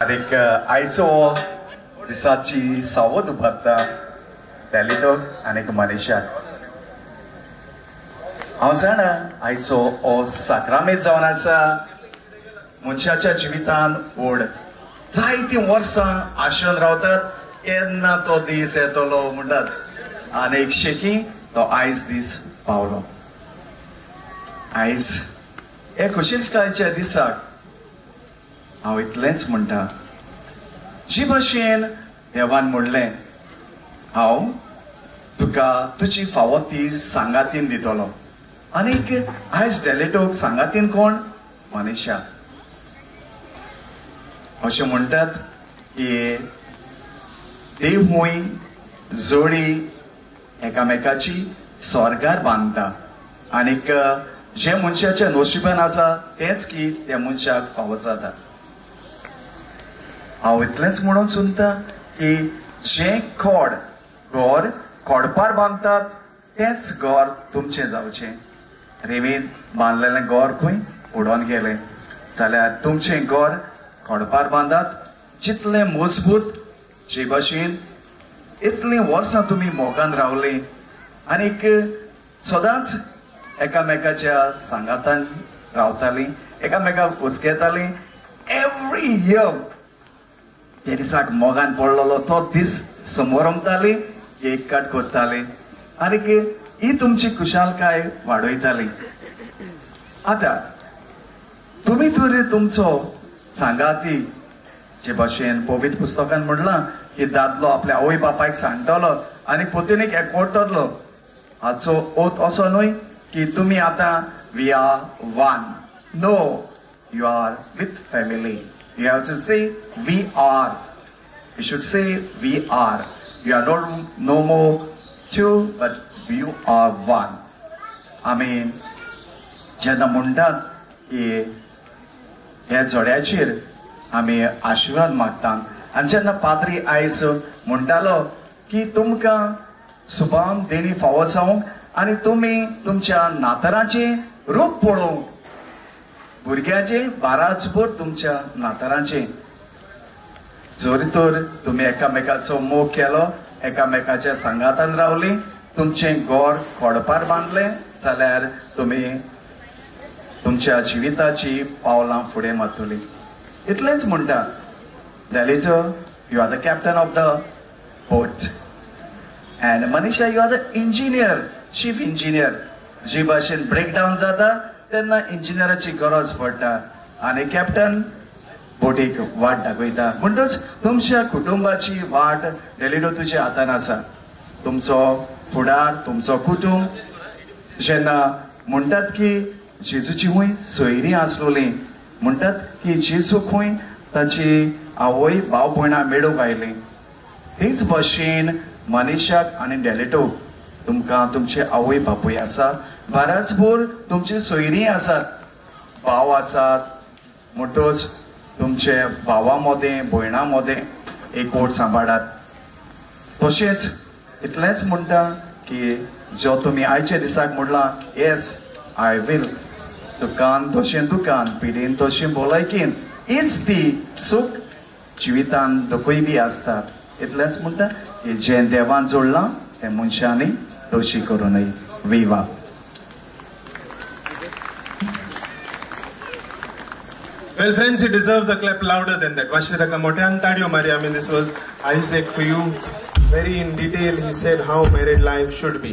आनीक आयचो दिसाची सावध उबारता टॅलिटोक आनीक मनीशाक हांव जाणा आयचो हो साक्रामेत जावन आसा मनशाच्या जिवितान व्हड जायतीं वर्सां आशेन रावतात केन्ना तो दीस येतलो म्हणटात आनीक शेकी तो आयज दीस पावलो आयज हे खुशीलकायेच्या दिसाक हांव इतलेंच म्हणटा जी भाशेन देवान म्हणलें हांव तुका तुजी फावो ती सांगातीन दितलो आनीक आयज डेलेटोक सांगातीन कोण मनीशा अशें म्हणटात की देव हुंय जोडी एकामेकाची स्वर्गार बांदता आनीक जे मनशाच्या नशिबान आसा तेच की त्या मनशाक फावो जाता हांव इतलेंच म्हणून सुनता की जे घर कोडपार बांदतात तेंच घर तुमचें जावचें रेंवेन बांदलेलें घर खंय उडोवन गेलें जाल्यार तुमचें घर कोडपार बांदात जितलें मजबूत जे भाशेन इतलीं वर्सां तुमी मोगान रावलीं आनीक सदांच एकामेकाच्या सांगातान रावतालीं एकामेकाक उचकेतालीं एवरी इयर ते दिसाक मोगान पडलेलो तो दीस समोर रमताली केक कट करताली आनीक ही तुमची खुशालकाय वाडयताली आतां तुमी तर तुमचो सांगाती जे भाशेन पवित्र पुस्तकान म्हणलां की दादलो आपल्या आवय बापायक सांगतलो आनी पुतुनीक एकवटतलो हाचो ओथ असो न्हय की तुमी आतां we are one no you are with family You have to say we are. You should say we are. You are no more two, but you are one. आमी जेन्ना म्हणटात की ह्या जोड्याचेर आमी आशिर्वाद मागतात आनी जेन्ना पाद्री आयज म्हणटालो की तुमकां सुभाम देणी फावो जावंक आनी तुमी तुमच्या नातराचें रूप पळोवंक भुरग्याचे बाराजभर तुमच्या नातारांचे जोरी तर तुमी एकामेकाचो मोग केलो एकामेकाच्या सांगातान रावली तुमचें घर कोडपार बांदलें जाल्यार तुमी तुमच्या जिविताची पावलां फुडें मारतली इतलेंच म्हणटा डेलिटो you are the captain of the boat and Manisha you are the engineer chief engineer जी भाशेन ब्रेकडावन जाता तेन्ना इंजिनियराची गरज पडटा आनी कॅप्टन बोटीक वाट दाखयता म्हणटच तुमच्या कुटुंबाची वाट डेलिटो तुज्या हातान आसा तुमचो फुडार तुमचो कुटुंब जेन्ना म्हणटात की जेजूची खूंय सोयरीं आसलोलीं म्हणटात की जेजू खूंय ताची आवय भाव भयणां मेळूंक आयलीं तेच भाशेन मनीशाक आनी डेलिटो तुमकां तुमचे आवय बापूय आसा बाराजभर तुमची सोयरीं आसात भाव आसात म्हणटच तुमचे भावा मोदें भयणां मोदें एकवट सांबाळात तशेंच इतलेंच म्हणटा की जो तुमी आयच्या दिसाक म्हणलां येस आय वील तुकान तशें दुकान पिडीन तशें भलायकीन इज ती सूख जिवितान दुखूय बी आसता इतलेंच म्हणटा की जें देवान जोडलां तें मनशांनी दोशी करूं नये विवा Well, friends, he deserves a clap louder than that. Vashiraka Motian Tadio Maria. I mean, this was Isaac for you. Very in detail, he said how married life should be.